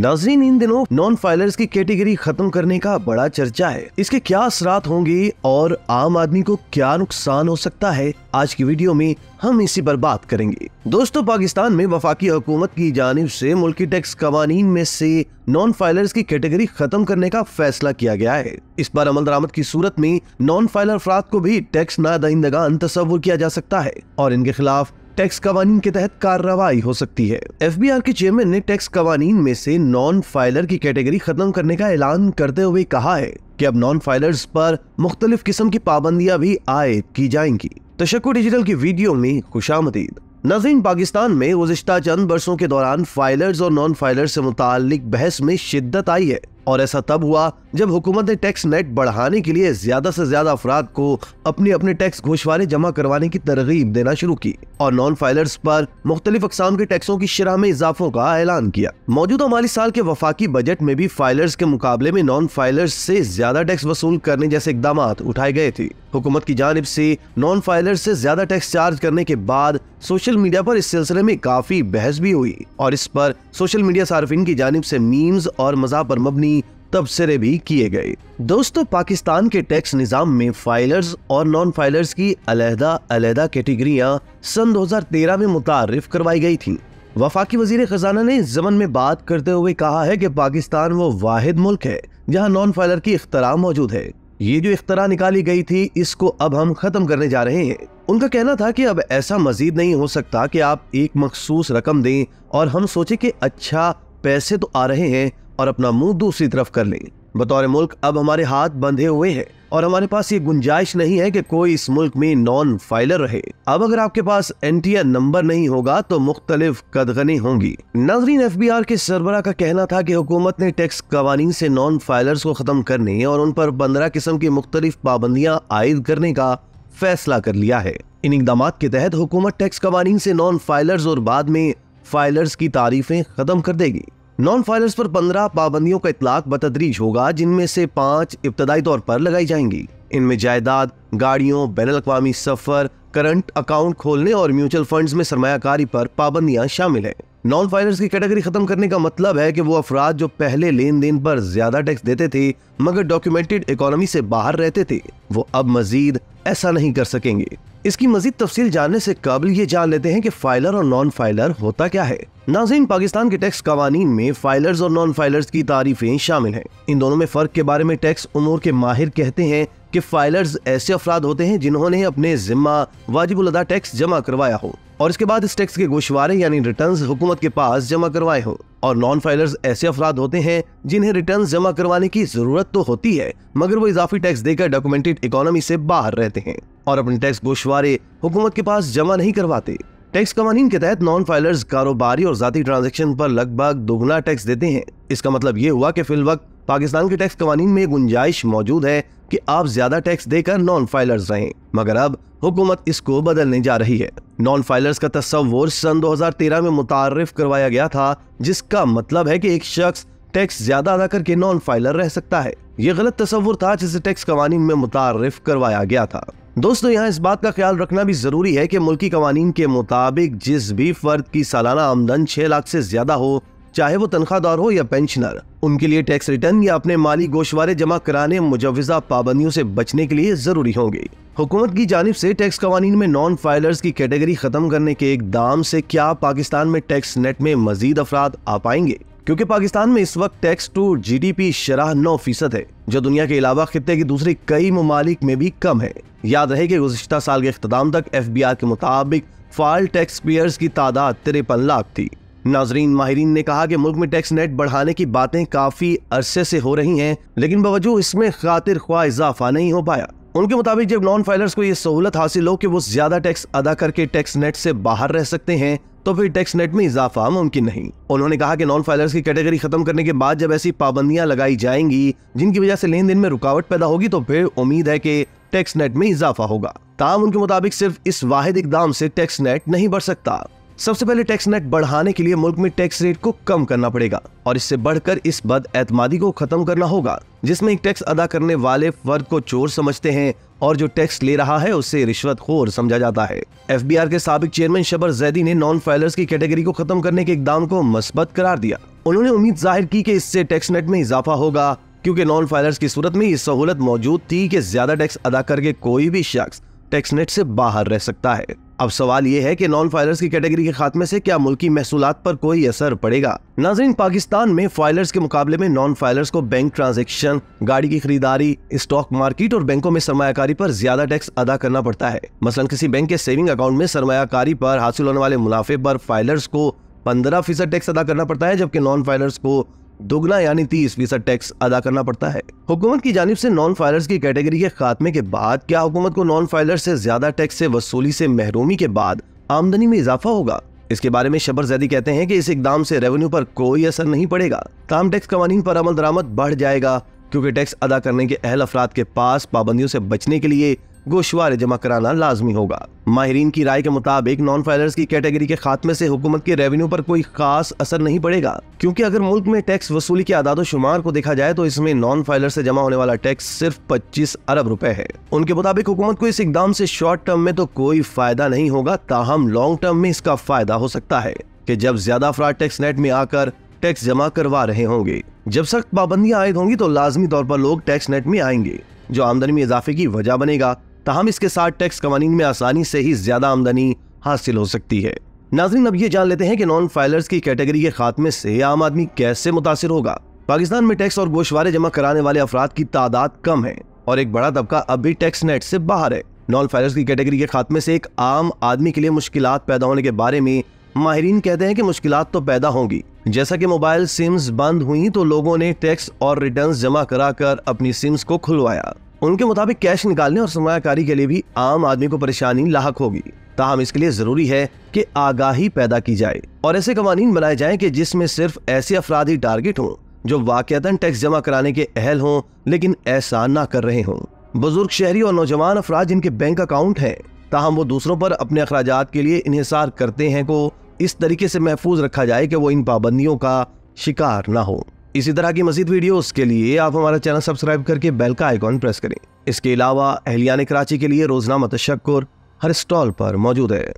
नाज़रीन, इन दिनों non filers की कैटेगरी खत्म करने का बड़ा चर्चा है। इसके क्या असरात होंगे और आम आदमी को क्या नुकसान हो सकता है, आज की वीडियो में हम इसी पर बात करेंगे। दोस्तों, पाकिस्तान में वफाकी हुकूमत की जानिब से मुल्की टैक्स कवानीन में से नॉन फाइलर्स की कैटेगरी खत्म करने का फैसला किया गया है। इस पर अमल दरामद की सूरत में नॉन फाइलर अफराद को भी टैक्स ना दहिंदगान तस्वुर किया जा सकता है और इनके खिलाफ टैक्स कवानीन के तहत कार्रवाई हो सकती है। FBI के चेयरमैन ने टैक्स कवानीन में से नॉन फाइलर की कैटेगरी खत्म करने का ऐलान करते हुए कहा है कि अब नॉन फाइलर्स पर मुख्तलिफ किस्म की पाबंदियां भी आयद की जाएंगी। तशक्कुर डिजिटल की वीडियो में खुशामदीद। नाज़रीन, पाकिस्तान में गुज़िश्ता चंद बरसों के दौरान फाइलर्स और नॉन फाइलर्स से मुताल्लिक बहस में शिद्दत आई है और ऐसा तब हुआ जब हुकूमत ने टैक्स नेट बढ़ाने के लिए ज्यादा से ज्यादा अफराद को अपने अपने टैक्स गोशवारे जमा करवाने की तरगीब देना शुरू की और नॉन फाइलर्स पर मुख्तलिफ अक़साम के टैक्सों की शरह में इजाफों का ऐलान किया। मौजूदा माली साल के वफाकी बजट में भी फाइलर्स के मुकाबले में नॉन फाइलर्स से ज्यादा टैक्स वसूल करने जैसे इकदाम उठाए गए थे। हुकूमत की जानिब से नॉन फाइलर्स से ज्यादा टैक्स चार्ज करने के बाद सोशल मीडिया पर इस सिलसिले में काफी बहस भी हुई और इस पर सोशल मीडिया सार्फिन की जानिब से मीम्स और मज़ाक पर मबनी तबसरे भी किए गए। दोस्तों, पाकिस्तान के टैक्स निजाम में फाइलर्स और नॉन फाइलर्स की अलहदा कैटेगरियां सन 2013 में मुतारिफ करवाई गई थी। वफाकी वजीर खजाना ने इस ज़मन में बात करते हुए कहा है कि पाकिस्तान वो वाहिद मुल्क है जहां नॉन फाइलर की इख्तरा मौजूद है। ये जो इख्तरा निकाली गई थी, इसको अब हम खत्म करने जा रहे हैं। उनका कहना था कि अब ऐसा मजीद नहीं हो सकता कि आप एक मखसूस रकम दें और हम सोचे कि अच्छा पैसे तो आ रहे हैं और अपना मुंह दूसरी तरफ कर लें। बतौर मुल्क अब हमारे हाथ बंधे हुए हैं और हमारे पास ये गुंजाइश नहीं है कि कोई इस मुल्क में नॉन फाइलर रहे। अब अगर आपके पास NTR नंबर नहीं होगा तो मुख्तलिफ कदगने होंगी। नाज़रीन, FBR के सरबरा का कहना था कि हुकूमत ने टैक्स कवानीन से नॉन फाइलर्स को खत्म करने और उन पर 15 किस्म की मुख्तलिफ पाबंदियां आयद करने का फैसला कर लिया है। इन इक़दामात के तहत हुकूमत टैक्स कवानीन से नॉन फाइलर्स और बाद में फाइलर्स की तारीफें खत्म कर देगी। नॉन फाइलर्स पर 15 पाबंदियों का इतलाक बतदरीज होगा, जिनमें से 5 इब्तदाई तौर पर लगाई जाएंगी। इनमें जायदाद, गाड़ियों, बैनुल-अक़वामी सफर, करंट अकाउंट खोलने और म्यूचुअल फंड्स में सरमायाकारी पर पाबंदियां शामिल हैं। नॉन फाइलर्स की कैटेगरी खत्म करने का मतलब है कि वो अफराद जो पहले लेन देन पर ज्यादा टैक्स देते थे मगर डॉक्यूमेंटेड इकोनॉमी से बाहर रहते थे, वो अब मजीद ऐसा नहीं कर सकेंगे। इसकी मजीद तफसील जानने से कबल ये जान लेते हैं कि फाइलर और नॉन फाइलर होता क्या है। नाज़रीन, पाकिस्तान के टैक्स कवानीन में फाइलर्स और नॉन फाइलर्स की तारीफें शामिल हैं। इन दोनों में फर्क के बारे में टैक्स उमूर के माहिर कहते हैं कि फाइलर्स ऐसे अफराद होते हैं जिन्होंने अपने जिम्मा वाजिबुल अदा टैक्स जमा करवाया हो और इसके बाद इस टैक्स के गोशवारे यानी रिटर्न्स हुकूमत के पास जमा करवाए हो। और नॉन फाइलर्स ऐसे अफराद होते हैं जिन्हें रिटर्न्स जमा करवाने की जरूरत तो होती है मगर वो इजाफी टैक्स देकर डॉक्यूमेंटेड इकोनॉमी से बाहर रहते हैं और अपने टैक्स गोशवारे हुकूमत के पास जमा नहीं करवाते। टैक्स कवानीन के तहत नॉन फाइलर्स कारोबारी और जाती ट्रांजैक्शन पर लगभग दोगुना टैक्स देते हैं। इसका मतलब ये हुआ कि फिल वक्त पाकिस्तान के टैक्स कवानीन में गुंजाइश मौजूद है कि आप ज्यादा टैक्स देकर नॉन फाइलर्स रहें, मगर अब हुकूमत इसको बदलने जा रही है। नॉन फाइलर्स का तस्वुर सन 2013 में मुतारिफ करवाया गया था, जिसका मतलब है कि एक शख्स टैक्स ज्यादा अदा करके नॉन फाइलर रह सकता है। ये गलत तस्वुर था जिसे टैक्स कवानीन में मुतारिफ करवाया गया था। दोस्तों, यहाँ इस बात का ख्याल रखना भी जरूरी है कि मुल्की कवानीन के मुताबिक जिस भी फर्द की सालाना आमदन 6 लाख से ज्यादा हो, चाहे वो तनख्वाहदार हो या पेंशनर, उनके लिए टैक्स रिटर्न या अपने माली गोशवारे जमा कराने मुजव्वज़ा पाबंदियों से बचने के लिए जरूरी होंगे। हुकूमत की जानिब से टैक्स कवानीन में नॉन फाइलर्स की कैटेगरी खत्म करने के इक़दाम से क्या पाकिस्तान में टैक्स नेट में मजीद अफराद आ पाएंगे? क्योंकि पाकिस्तान में इस वक्त टैक्स टू GDP शरह 9% है, जो दुनिया के अलावा खित्ते की दूसरी कई ममालिक में भी कम है। याद रहे कि गुज़िश्ता साल के इख्तिताम तक FBR के मुताबिक फाइल टैक्स पेयर्स की तादाद 53 लाख थी। नाज़रीन, माहिरीन ने कहा कि मुल्क में टैक्स नेट बढ़ाने की बातें काफी अरसे से हो रही हैं, लेकिन बावजूद इसमें खातिर ख्वाह इजाफा नहीं हो पाया। उनके मुताबिक जब नॉन फाइलर्स को ये सहूलत हासिल हो कि वो ज्यादा टैक्स अदा करके टैक्स नेट से बाहर रह सकते हैं, तो फिर टैक्स नेट में इजाफा मुमकिन नहीं। उन्होंने कहा कि नॉन फाइलर्स की कैटेगरी खत्म करने के बाद जब ऐसी पाबंदियां लगाई जाएंगी जिनकी वजह से लेन देन में रुकावट पैदा होगी, तो फिर उम्मीद है कि टैक्स नेट में इजाफा होगा। ताहम उनके मुताबिक सिर्फ इस वाहिद इकदाम से टैक्स नेट नहीं बढ़ सकता। सबसे पहले टैक्स नेट बढ़ाने के लिए मुल्क में टैक्स रेट को कम करना पड़ेगा और इससे बढ़कर इस बदएतमादी को खत्म करना होगा जिसमें एक टैक्स अदा करने वाले फर्द को चोर समझते हैं और जो टैक्स ले रहा है उससे रिश्वतखोर समझा जाता है। FBR के साबिक चेयरमैन शबर जैदी ने नॉन फाइलर्स की कैटेगरी को खत्म करने के इकदाम को मस्बत करार दिया। उन्होंने उम्मीद जाहिर की कि इससे टैक्स नेट में इजाफा होगा, क्योंकि नॉन फाइलर्स की सूरत में ये सहूलत मौजूद थी कि ज्यादा टैक्स अदा करके कोई भी शख्स टैक्स नेट से बाहर रह सकता है। अब सवाल ये है कि नॉन फाइलर्स की कैटेगरी के खात्मे से क्या मुल्की महसूलात पर कोई असर पड़ेगा। नाज़रीन, पाकिस्तान में फाइलर्स के मुकाबले में नॉन फाइलर्स को बैंक ट्रांजैक्शन, गाड़ी की खरीदारी, स्टॉक मार्केट और बैंकों में सरमायाकारी पर ज्यादा टैक्स अदा करना पड़ता है। मसलन किसी बैंक के सेविंग अकाउंट में सरमायाकारी पर हासिल होने वाले मुनाफे पर फाइलर्स को 15% टैक्स अदा करना पड़ता है, जबकि नॉन फाइलर्स को दुगना यानी 30% टैक्स अदा करना पड़ता है। हुकूमत की जानिब से नॉन फाइलर्स की कैटेगरी के खात्मे के बाद क्या हुकूमत को नॉन फाइलर्स से ज्यादा टैक्स से वसूली से महरूमी के बाद आमदनी में इजाफा होगा? इसके बारे में शबर जैदी कहते हैं कि इस इकदाम से रेवेन्यू पर कोई असर नहीं पड़ेगा, ताहम टैक्स कवानीन पर अमल दरामद बढ़ जाएगा, क्योंकि टैक्स अदा करने के अहल अफराद के पास पाबंदियों से बचने के लिए गोशवारे जमा कराना लाजमी होगा। माहिरीन की राय के मुताबिक नॉन फाइलर्स की कैटेगरी के खात्मे से हुकूमत के रेवेन्यू पर कोई खास असर नहीं पड़ेगा, क्योंकि अगर मुल्क में टैक्स वसूली के आदादो शुमार को देखा जाए तो इसमें नॉन फाइलर से जमा होने वाला टैक्स सिर्फ 25 अरब रुपए है। उनके मुताबिक हुकूमत को इस इकदाम से शॉर्ट टर्म में तो कोई फायदा नहीं होगा, ताहम लॉन्ग टर्म में इसका फायदा हो सकता है कि जब ज्यादा अफराद टैक्स नेट में आकर टैक्स जमा करवा रहे होंगे, जब सख्त पाबंदियां आयद होंगी तो लाजमी तौर पर लोग टैक्स नेट में आएंगे, जो आमदनी में इजाफे की वजह बनेगा। ताहम इसके साथ टैक्स कवानीन में आसानी से ही ज्यादा आमदनी हासिल हो सकती है। नाज़रीन, अब ये जान लेते हैं कि नॉन फाइलर्स की कैटेगरी के खात्मे से आम आदमी कैसे मुतासिर होगा। पाकिस्तान में टैक्स और गोशवारे जमा कराने वाले अफराद की तादाद कम है और एक बड़ा तबका अब भी टैक्स नेट से बाहर है। नॉन फाइलर्स की कैटेगरी के खात्मे से एक आम आदमी के लिए मुश्किलात पैदा होने के बारे में माहिरीन कहते हैं कि मुश्किलात तो पैदा होंगी। जैसा कि मोबाइल सिम्स बंद हुई तो लोगों ने टैक्स और रिटर्न्स जमा कराकर अपनी सिम्स को खुलवाया। उनके मुताबिक कैश निकालने और सरमायाकारी के लिए भी आम आदमी को परेशानी लाहक होगी। ताहम इसके लिए जरूरी है कि आगाही पैदा की जाए और ऐसे कवानीन बनाए जाएं कि जिसमें सिर्फ ऐसे अफराद ही टारगेट हों जो वाकईतन टैक्स जमा कराने के अहल हों लेकिन ऐसा ना कर रहे हों। बुजुर्ग शहरी और नौजवान अफराद जिनके बैंक अकाउंट हैं, ताहम वो दूसरों पर अपने अखराजात के लिए इन्हिसार करते हैं, को इस तरीके से महफूज रखा जाए कि वो इन पाबंदियों का शिकार ना हो। इसी तरह की मज़ीद वीडियोस के लिए आप हमारा चैनल सब्सक्राइब करके बेल का आइकॉन प्रेस करें। इसके अलावा अहलियान कराची के लिए रोजनामा तशक्कुर हर स्टॉल पर मौजूद है।